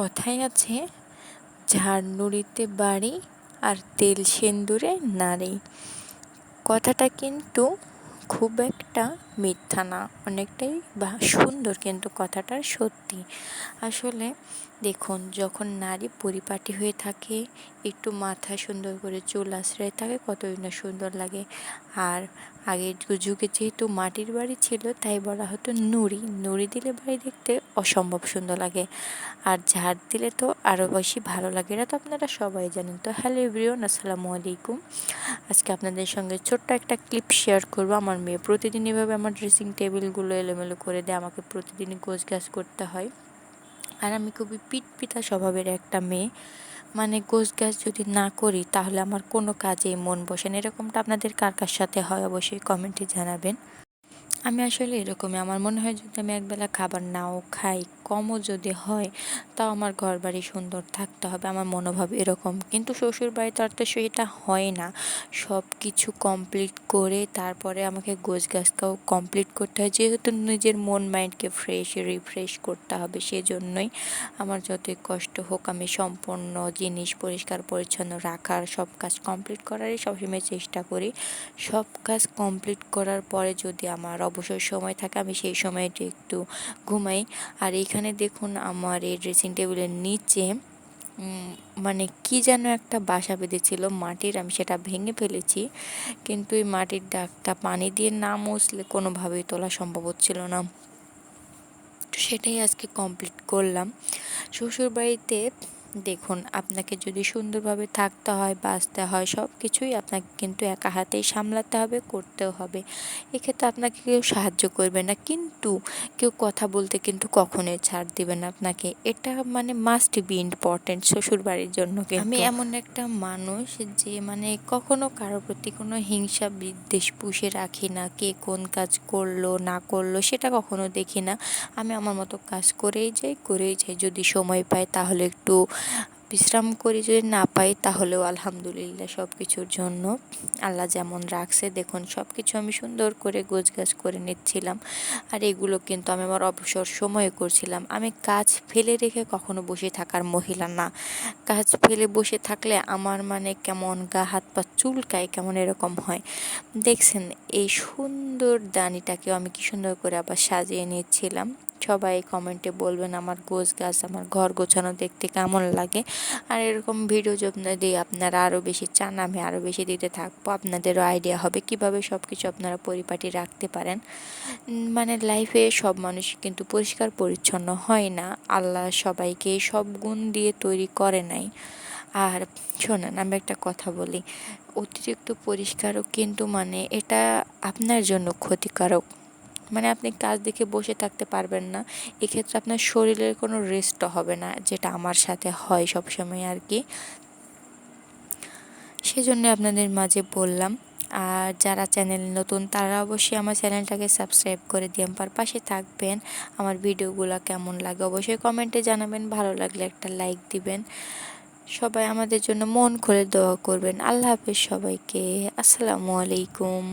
কথায় আছে, ঝাড় নুড়িতে বাড়ি আর তেল সিন্দুরে নারী। কথাটা কিন্তু খুব একটা মিথ্যা না, অনেকটাই সুন্দর, কিন্তু কথাটা সত্যি। আসলে দেখুন, যখন নারী পরিপাটি হয়ে থাকে, একটু মাথায় সুন্দর করে চুল আশ্রয় থাকে, কতই না সুন্দর লাগে। আর আগের যুগে যেহেতু মাটির বাড়ি ছিল, তাই বলা হতো নুড়ি দিলে বাড়ি দেখতে অসম্ভব সুন্দর লাগে, আর ঝাড় দিলে তো আরও বেশি ভালো লাগে। এটা তো আপনারা সবাই জানেন। তো হ্যালো এভরিওয়ান, আসসালামু আলাইকুম। আজকে আপনাদের সঙ্গে ছোট্ট একটা ক্লিপ শেয়ার করব। আমার মেয়ে প্রতিদিন এভাবে আমার ড্রেসিং টেবিলগুলো এলোমেলো করে দেয়, আমাকে প্রতিদিনই গোছগাছ করতে হয়। আর আমি খুবই পিটপিটা স্বভাবের একটা মেয়ে, মানে গোছগাছ যদি না করি তাহলে আমার কোনো কাজেই মন বসে না। এরকমটা আপনাদের কার কার সাথে হয় অবশ্যই কমেন্টে জানাবেন। আমি আসলে এরকমই, আমার মনে হয় যদি আমি একবেলা খাবার নাও খাই, কমও যদি হয়, তাও আমার ঘর বাড়ি সুন্দর থাকতে হবে, আমার মনোভাব এরকম। কিন্তু শ্বশুর বাড়িতে আর তো সেটা হয় না। সব কিছু কমপ্লিট করে তারপরে আমাকে গোছগাছটাও কমপ্লিট করতে হয়, যেহেতু নিজের মন মাইন্ডকে রিফ্রেশ করতে হবে। সেজন্যই আমার যতই কষ্ট হোক, আমি সম্পূর্ণ জিনিস পরিষ্কার পরিচ্ছন্ন রাখার, সব কাজ কমপ্লিট করারই সবসময় চেষ্টা করি। সব কাজ কমপ্লিট করার পরে যদি আমার অবসর সময় থাকে, আমি সেই সময়টা একটু ঘুমাই। আর এইখানে দেখুন, আমার এই ড্রেসিং টেবিলের নিচে মানে কি যেন একটা বাসা বেঁধেছিল মাটির, আমি সেটা ভেঙে ফেলেছি। কিন্তু এই মাটির দাগটা পানি দিয়ে না মুছলে কোনোভাবেই তোলা সম্ভব হচ্ছিল না। তো সেটাই আজকে কমপ্লিট করলাম। শ্বশুরবাড়িতে দেখুন, আপনাকে যদি সুন্দরভাবে থাকতে হয়, বাঁচতে হয়, সব কিছুই আপনাকে কিন্তু একা হাতেই সামলাতে হবে, করতেও হবে। এক্ষেত্রে আপনাকে কেউ সাহায্য করবে না, কিন্তু কেউ কথা বলতে কিন্তু কখনোই ছাড় দেবে না আপনাকে। এটা মানে মাস্ট বি ইম্পর্টেন্ট শ্বশুরবাড়ির জন্য। আমি এমন একটা মানুষ যে মানে কখনো কারোর প্রতি কোনো হিংসা বিদ্বেষ পুষে রাখি না। কে কোন কাজ করলো না করলো সেটা কখনো দেখি না। আমি আমার মতো কাজ করেই যাই। যদি সময় পাই তাহলে একটু বিশ্রাম করি, যদি না পাই তাহলেও আলহামদুলিল্লাহ সব কিছুর জন্য। আল্লাহ যেমন রাখছে, দেখুন সব কিছু আমি সুন্দর করে গোছগাছ করে নিচ্ছিলাম। আর এগুলো কিন্তু আমি আমার অবসর সময়ে করছিলাম। আমি কাজ ফেলে রেখে কখনো বসে থাকার মহিলা না। কাজ ফেলে বসে থাকলে আমার মানে কেমন গা হাত পা চুলকায়, কেমন এরকম হয়। দেখছেন, এই সুন্দর দানিটাকেও আমি কি সুন্দর করে আবার সাজিয়ে নিচ্ছিলাম। সবাই কমেন্টে বলবেন আমার গোছগাছ, আমার ঘর গোছানো দেখতে কেমন লাগে। আর এরকম ভিডিও যদি আপনারা আরও বেশি চান, আমি আরও বেশি দিতে থাকবো। আপনাদেরও আইডিয়া হবে কিভাবে সব কিছু আপনারা পরিপাটি রাখতে পারেন। মানে লাইফে সব মানুষ কিন্তু পরিষ্কার পরিচ্ছন্ন হয় না, আল্লাহ সবাইকে সব গুণ দিয়ে তৈরি করে নাই। আর শোনেন, আমি একটা কথা বলি, অতিরিক্ত পরিষ্কারও কিন্তু মানে এটা আপনার জন্য ক্ষতিকারক। মানে আপনি কাজ দেখে বসে থাকতে পারবেন না, এক্ষেত্রে আপনার শরীরের কোনো রেস্টও হবে না, যেটা আমার সাথে হয় সবসময় আর কি। সেজন্য আপনাদের মাঝে বললাম। আর যারা চ্যানেল নতুন, তারা অবশ্যই আমার চ্যানেলটাকে সাবস্ক্রাইব করে দিয়ে আমার পাশে থাকবেন। আমার ভিডিওগুলো কেমন লাগে অবশ্যই কমেন্টে জানাবেন, ভালো লাগলে একটা লাইক দিবেন। সবাই আমাদের জন্য মন খুলে দোয়া করবেন। আল্লাহ হাফেজ সবাইকে, আসসালামু আলাইকুম।